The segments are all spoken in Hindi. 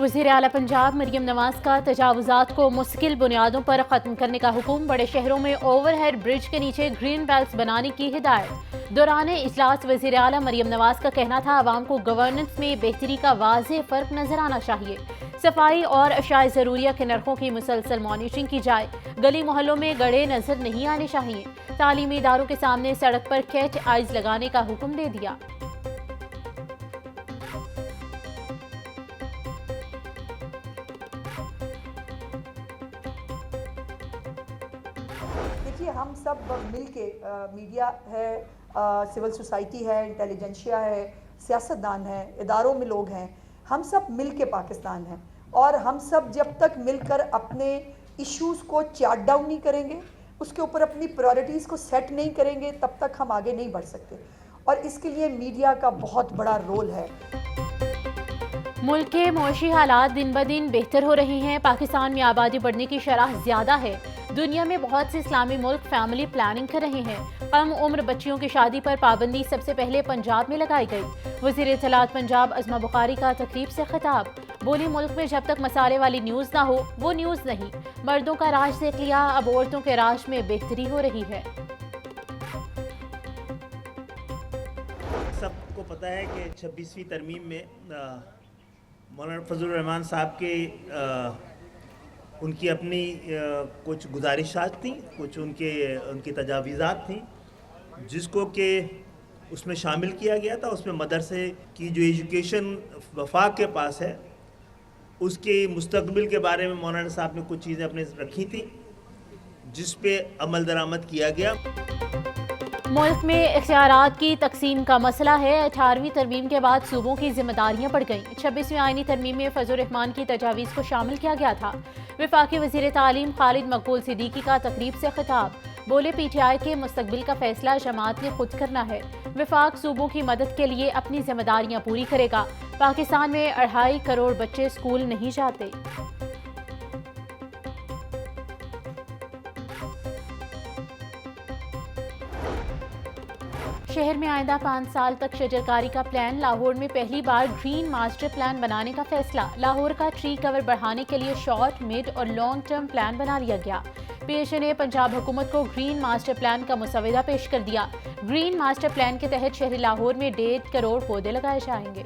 वज़ीर आला पंजाब मरियम नवाज का तजावुज़ात को मुस्तकिल बुनियादों पर ख़त्म करने का हुक्म। बड़े शहरों में ओवरहेड ब्रिज के नीचे ग्रीन बेल्ट्स बनाने की हिदायत। दौरान इजलास वज़ीर आला मरियम नवाज का कहना था, आवाम को गवर्नेंस में बेहतरी का वाज़ेह फ़र्क नजर आना चाहिए। सफाई और अशाए ज़रूरिया के नरखों की मुसलसल मॉनिटरिंग की जाए। गली मोहल्लों में गड़े नजर नहीं आने चाहिए। तालीमी इदारों के सामने सड़क पर कैच आइज लगाने का हुक्म दे दिया। देखिए, हम सब मिल के मीडिया है, सिविल सोसाइटी है, इंटेलिजेंशिया है, सियासतदान है, इदारों में लोग हैं, हम सब मिल के पाकिस्तान हैं। और हम सब जब तक मिलकर अपने इश्यूज़ को चार्ट डाउन नहीं करेंगे, उसके ऊपर अपनी प्रायोरिटीज़ को सेट नहीं करेंगे, तब तक हम आगे नहीं बढ़ सकते। और इसके लिए मीडिया का बहुत बड़ा रोल है। मुल्क के मुआशी हालात दिन ब दिन बेहतर हो रहे हैं। पाकिस्तान में आबादी बढ़ने की शरह ज्यादा है। दुनिया में बहुत से इस्लामी मुल्क फैमिली प्लानिंग कर रहे हैं। कम उम्र बच्चियों की शादी पर पाबंदी सबसे पहले पंजाब में लगाई गई। वज़ीर इत्तलात पंजाब अज़मा बुखारी का तकरीब से खिताब। बोली, मुल्क में जब तक मसाले वाली न्यूज़ ना हो वो न्यूज़ नहीं। मर्दों का राज देख लिया, अब औरतों के राज में बेहतरी हो रही है। सबको पता है कि 26वीं तरमीम में मौलाना फजलुर रहमान साहब के उनकी अपनी कुछ गुजारिशात थी, कुछ उनकी तजावीज़ात थी, जिसको कि उसमें शामिल किया गया था। उसमें मदरसे की जो एजुकेशन वफाक के पास है, उसके मुस्तकबिल के बारे में मौलाना साहब ने कुछ चीज़ें अपने रखी थी, जिस पे अमल दरामद किया गया। मुल्क में इख्तियारात की तकसीम का मसला है। 18वीं तरमीम के बाद सूबों की जिम्मेदारियां बढ़ गईं। 26वीं आईनी तरमीम में फजल रहमान की तजावीज़ को शामिल किया गया था। वफाकी वज़ीर तालीम खालिद मकबूल सिद्दीकी का तकरीब से खिताब। बोले, PTI के मुस्तकबिल का फैसला जमात ने खुद करना है। वफाक सूबों की मदद के लिए अपनी जिम्मेदारियां पूरी करेगा। पाकिस्तान में 2.5 करोड़ बच्चे स्कूल नहीं जाते। शहर में आइंदा 5 साल तक शजरकारी का प्लान। लाहौर में पहली बार ग्रीन मास्टर प्लान बनाने का फैसला। लाहौर का ट्री कवर बढ़ाने के लिए शॉर्ट, मिड और लॉन्ग टर्म प्लान बना लिया गया। PHA ने पंजाब हुकूमत को ग्रीन मास्टर प्लान का मुसविदा पेश कर दिया। ग्रीन मास्टर प्लान के तहत शहरी लाहौर में 1.5 करोड़ पौधे लगाए जाएंगे।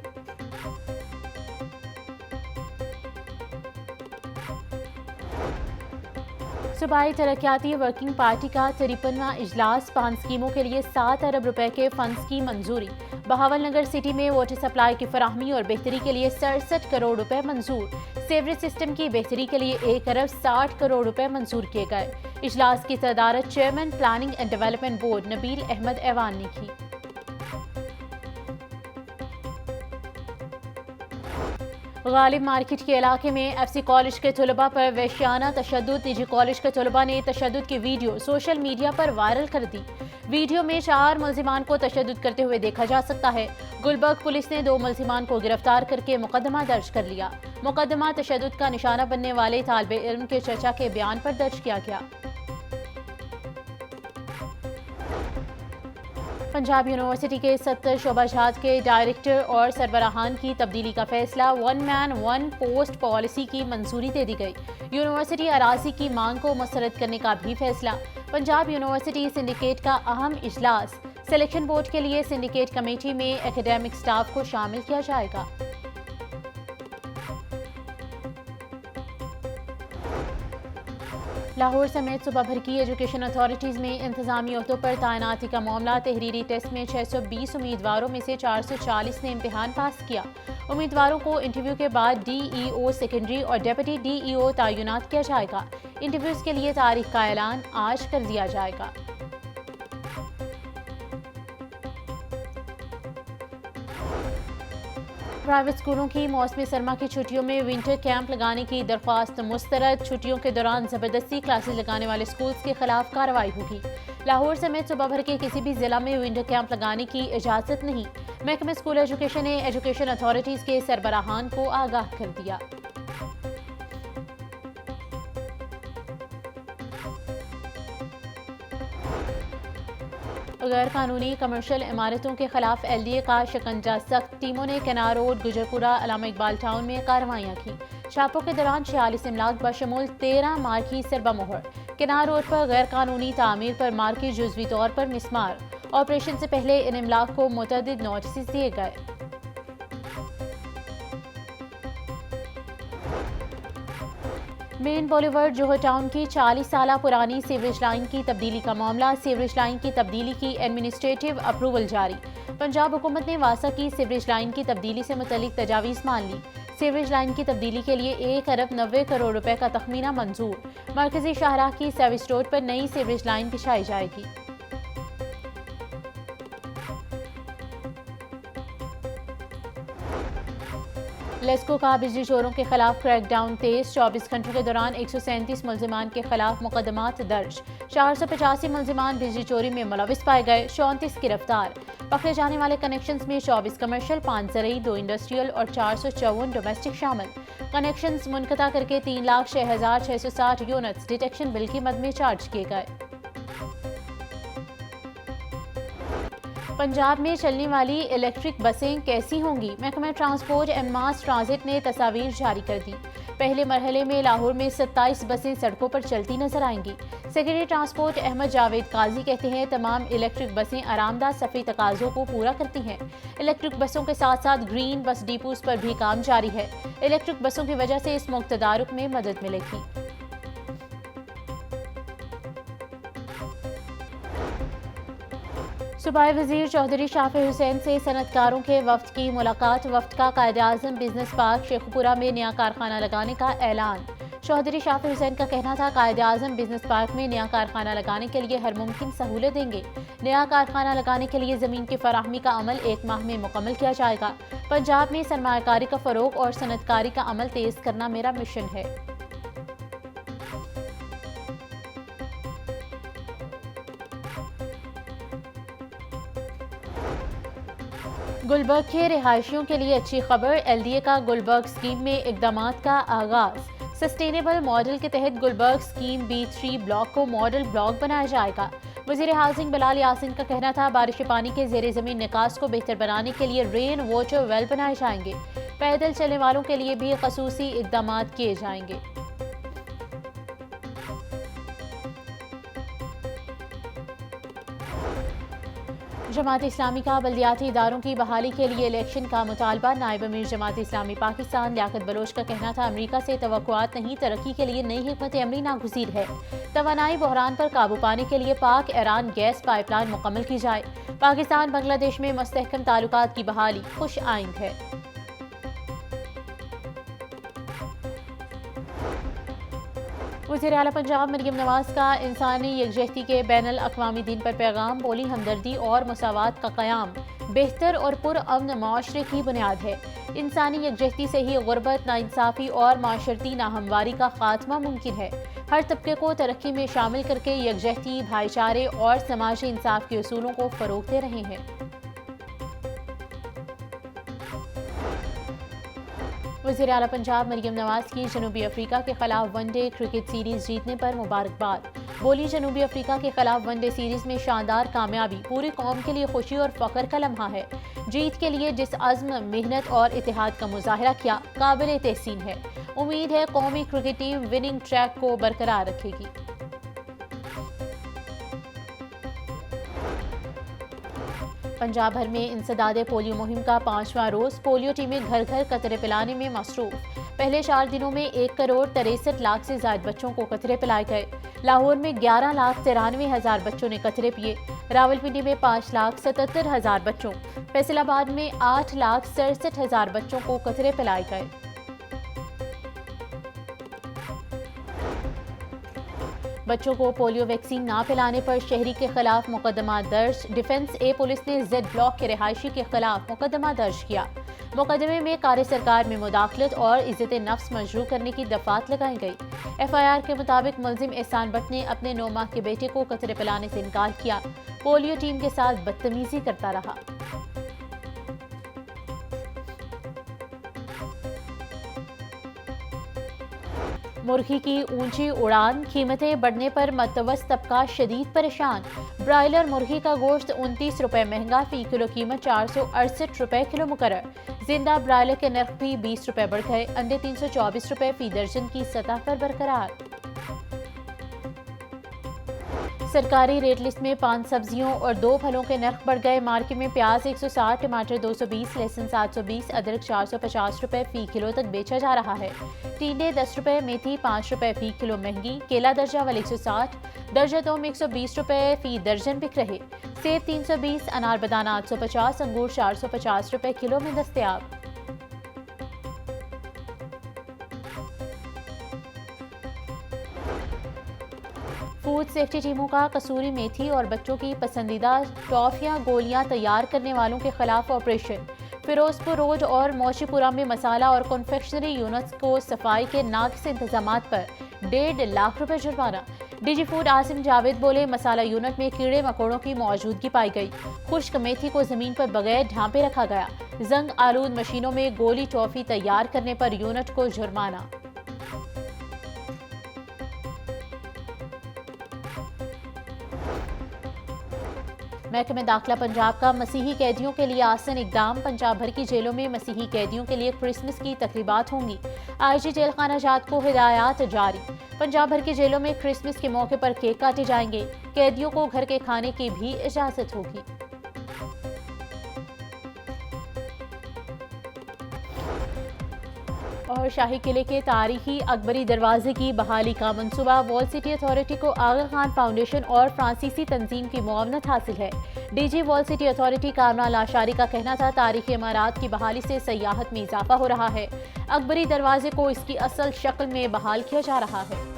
सूबाई तरक्याती वर्किंग पार्टी का 53वां इजलास। 5 स्कीमों के लिए 7 अरब रुपए के फंड्स की मंजूरी। बहावल नगर सिटी में वाटर सप्लाई की फराहमी और बेहतरी के लिए 67 करोड़ रुपए मंजूर। सेवरेज सिस्टम की बेहतरी के लिए 1 अरब 60 करोड़ रुपए मंजूर किए गए। इजलास की सदारत chairman planning and development board Nabeel Ahmed ऐवान ने की। गालिब मार्केट के इलाके में FC कॉलेज के तलबा पर वहशियाना तशद्दुद। निजी कॉलेज के तलबा ने तशद्दुद की वीडियो सोशल मीडिया पर वायरल कर दी। वीडियो में 4 मुल्जिमान को तशद्दुद करते हुए देखा जा सकता है। गुलबर्ग पुलिस ने 2 मुल्जिमान को गिरफ्तार करके मुकदमा दर्ज कर लिया। मुकदमा तशद्दुद का निशाना बनने वाले तालिबे इल्म के चचा के बयान पर दर्ज किया गया। पंजाब यूनिवर्सिटी के 70 शोबाजात के डायरेक्टर और सरबराहान की तब्दीली का फैसला। 1 मैन 1 पोस्ट पॉलिसी की मंजूरी दे दी गई। यूनिवर्सिटी अराजी की मांग को मुस्तरद करने का भी फैसला। पंजाब यूनिवर्सिटी सिंडिकेट का अहम इजलास। सिलेक्शन बोर्ड के लिए सिंडिकेट कमेटी में एकेडमिक स्टाफ को शामिल किया जाएगा। लाहौर समेत सूबा भर की एजुकेशन अथॉरिटीज़ में इंतजामी ओहदों पर तैनाती का मामला। तहरीरी टेस्ट में 620 उम्मीदवारों में से 440 ने इम्तिहान पास किया। उम्मीदवारों को इंटरव्यू के बाद DEO सेकेंडरी और डेप्यूटी DEO तैनात किया जाएगा। इंटरव्यूज़ के लिए तारीख का ऐलान आज कर दिया जाएगा। प्राइवेट स्कूलों की मौसमी सरमा की छुट्टियों में विंटर कैंप लगाने की दरख्वास्त मुस्तरद। छुट्टियों के दौरान जबरदस्ती क्लासेस लगाने वाले स्कूल्स के खिलाफ कार्रवाई होगी। लाहौर समेत सूबा भर के किसी भी जिला में विंटर कैंप लगाने की इजाजत नहीं। महकमे स्कूल एजुकेशन ने एजुकेशन अथॉरिटीज के सरबराहान को आगाह कर दिया। गैर कानूनी कमर्शियल इमारतों के खिलाफ LDA का शिकंजा सख्त। टीमों ने केनार रोड, गुजरपुरा, अलामा इकबाल टाउन में कार्रवाइयाँ की। छापों के दौरान 46 इमलाक बशमूल 13 मार्की सरबमोहर। किनार रोड पर गैर कानूनी तामीर पर मार्की जुज़वी तौर पर मिसमार। ऑपरेशन से पहले इन इमलाक को मुतअद्दिद नोटिस दिए गए। मेन बॉलीवुड जोहर टाउन की 40 साल पुरानी सीवरेज लाइन की तब्दीली का मामला। सीवरेज लाइन की तब्दीली की एडमिनिस्ट्रेटिव अप्रूवल जारी। पंजाब हुकूमत ने वासा की सीवरेज लाइन की तब्दीली से मुतल्लिक तजावीज़ मान ली। सीवरेज लाइन की तब्दीली के लिए 1 अरब 90 करोड़ रुपए का तखमीना मंजूर। मरकजी शाहराह की सर्विस रोड पर नई सीवरेज लाइन बिछाई जाएगी। लेस्को का बिजली चोरों के खिलाफ क्रैकडाउन तेज। 24 घंटों के दौरान 137 मुल्जिमान के खिलाफ मुकदमात दर्ज। 485 मुल्जिमान बिजली चोरी में मुलविस पाए गए। 34 गिरफ्तार। पकड़े जाने वाले कनेक्शंस में 24 कमर्शियल, 5 ज़रूरी, 2 इंडस्ट्रियल और 454 डोमेस्टिक शामिल। कनेक्शंस मुनक़ता करके 3,06,660 यूनिट्स डिटेक्शन बिल की मद में चार्ज किए गए। पंजाब में चलने वाली इलेक्ट्रिक बसें कैसी होंगी? महकमा ट्रांसपोर्ट एंड मास ट्रांजिट ने तस्वीर जारी कर दी। पहले मरहले में लाहौर में 27 बसें सड़कों पर चलती नजर आएंगी। सेक्रेटरी ट्रांसपोर्ट अहमद जावेद काजी कहते हैं तमाम इलेक्ट्रिक बसें आरामदाह सफ़री तकाज़ों को पूरा करती हैं। इलेक्ट्रिक बसों के साथ साथ ग्रीन बस डिपोज पर भी काम जारी है। इलेक्ट्रिक बसों की वजह से इस मुक्तदारुक में मदद मिलेगी। सूबाई वज़ीर चौधरी शाफी हुसैन से सनतकारों के वफ्द की मुलाकात। वफ्द का कायद-ए-आज़म बिजनेस पार्क शेखपुरा में नया कारखाना लगाने का ऐलान। चौधरी शाफी हुसैन का कहना था कायद-ए-आज़म बिजनेस पार्क में नया कारखाना लगाने के लिए हर मुमकिन सहूलत देंगे। नया कारखाना लगाने के लिए ज़मीन की फराहमी का अमल 1 माह में मुकम्मल किया जाएगा। पंजाब में सरमायाकारी का फ़रोग और सनतकारी का अमल तेज़ करना मेरा मिशन है। गुलबर्ग के रिहायशियों के लिए अच्छी खबर। LDA का गुलबर्ग स्कीम में इक़दामात का आगाज। सस्टेनेबल मॉडल के तहत गुलबर्ग स्कीम B3 ब्लॉक को मॉडल ब्लॉक बनाया जाएगा। वज़ीर हाउसिंग बिलाल यासीन का कहना था बारिश पानी के ज़ेर ज़मीन निकास को बेहतर बनाने के लिए रेन वाटर वेल बनाए जाएंगे। पैदल चलने वालों के लिए भी ख़ुसूसी इक़दामात किए जाएंगे। जमात इस्लामी का बल्दियाती इदारों की बहाली के लिए इलेक्शन का मुतालबा। नायब अमीर जमात इस्लामी पाकिस्तान लियाकत बलोच का कहना था अमरीका से तवक्कुआत नहीं, तरक्की के लिए नई हिकमत अमली नागुज़ीर है। तवानाई बहरान पर काबू पाने के लिए पाक ईरान गैस पाइपलाइन मुकम्मल की जाए। पाकिस्तान बांग्लादेश में मुस्तहकम ताल्लुकात की बहाली खुश आइंद है। वज़ीर आला पंजाब मरियम नवाज का इंसानी यकजहती के बैनुल अक़वामी दिन पर पैगाम। बोली हमदर्दी और मसावात का क़याम बेहतर और पुरअमन माशरे की बुनियाद है। इंसानी यकजहती से ही गुर्बत, नाइंसाफ़ी और माशरती नाहमवारी का खात्मा मुमकिन है। हर तबके को तरक्की में शामिल करके यकजहती, भाईचारे और समाजी इंसाफ के उसूलों को फ़रोग़ दे रहे हैं। वज़ीर आला पंजाब मरियम नवाज की जनूबी अफ्रीका के खिलाफ वनडे क्रिकेट सीरीज जीतने पर मुबारकबाद। बोली जनूबी अफ्रीका के खिलाफ वनडे सीरीज में शानदार कामयाबी पूरी कौम के लिए खुशी और फ़ख्र का लम्हा है। जीत के लिए जिस अज़्म, मेहनत और इत्तेहाद का मुज़ाहिरा किया काबिल तहसीन है। उम्मीद है कौमी क्रिकेट टीम विनिंग ट्रैक को बरकरार रखेगी। पंजाब भर में इंसदादे पोलियो मुहिम का 5वां रोज। पोलियो टीमें घर घर कतरे पिलाने में मसरूफ। पहले 4 दिनों में 1,63,00,000 से ज्यादा बच्चों को कतरे पिलाए गए। लाहौर में 11,93,000 बच्चों ने कतरे पिए। रावलपिंडी में 5,77,000 बच्चों, फैसलाबाद में 8,67,000 बच्चों को कतरे पिलाए गए। बच्चों को पोलियो वैक्सीन ना पिलाने पर शहरी के खिलाफ मुकदमा दर्ज। डिफेंस ए पुलिस ने Z ब्लॉक के रिहायशी के खिलाफ मुकदमा दर्ज किया। मुकदमे में कार्य सरकार में मुदाखलत और इज्जत नफ्स मजरू करने की दफात लगाई गई। FIR के मुताबिक मुलजिम एहसान भट्ट ने अपने 9 माह के बेटे को कतरे पिलाने से इनकार किया। पोलियो टीम के साथ बदतमीजी करता रहा। मुर्गी की ऊंची उड़ान, कीमतें बढ़ने पर मतवस्त तबका शदीद परेशान। ब्रायलर मुर्गी का गोश्त 29 रुपए महंगा, फी किलो कीमत 468 रुपए किलो मुकर्रर। जिंदा ब्रायलर के नर्ख भी 20 रुपए बढ़ गए, अंडे 324 रुपए फी दर्जन की सतह पर बरकरार। सरकारी रेट लिस्ट में 5 सब्जियों और 2 फलों के नर्ख बढ़ गए। मार्केट में प्याज 160, टमाटर 220, लहसुन 720, अदरक 450 रुपए फी किलो तक बेचा जा रहा है। टिंडे 10 रुपए, मेथी 5 रुपए फी किलो महंगी। केला दर्जा वाले 160, दर्जा 2 में 120 रुपए फी दर्जन बिक रहे। सेब 320, अनार बदाना 850, अंगूर 450 रुपए किलो में दस्तयाब। फूड सेफ्टी टीमों का कसूरी मेथी और बच्चों की पसंदीदा टॉफियां गोलियां तैयार करने वालों के खिलाफ ऑपरेशन। फिरोजपुर रोड और मौशीपुरा में मसाला और कन्फेक्शनरी यूनिट्स को सफाई के नाक़िस इंतजामात पर 1.5 लाख रुपए जुर्माना। डीजी फूड आसिम जावेद बोले, मसाला यूनिट में कीड़े मकोड़ों की मौजूदगी पाई गई। खुश्क मेथी को जमीन पर बगैर ढांपे रखा गया। जंग आलूद मशीनों में गोली टॉफी तैयार करने पर यूनिट को जुर्माना। महकमे दाखिला पंजाब का मसीही कैदियों के लिए आसन इकदाम। पंजाब भर की जेलों में मसीही कैदियों के लिए क्रिसमस की तकरीबात होंगी। आईजी जेल खाना जात को हिदायत जारी। पंजाब भर की जेलों में क्रिसमस के मौके पर केक काटे जाएंगे। कैदियों को घर के खाने की भी इजाजत होगी। और शाही किले के तारीखी अकबरी दरवाजे की बहाली का मंसूबा। वॉल सिटी अथॉरिटी को आगा खान फाउंडेशन और फ्रांसीसी तंजीम की मुआवनत हासिल है। DG wall city authority Kamran Lashari का कहना था, तारीखी इमारत की बहाली से सयाहत में इजाफा हो रहा है। अकबरी दरवाजे को इसकी असल शक्ल में बहाल किया जा रहा है।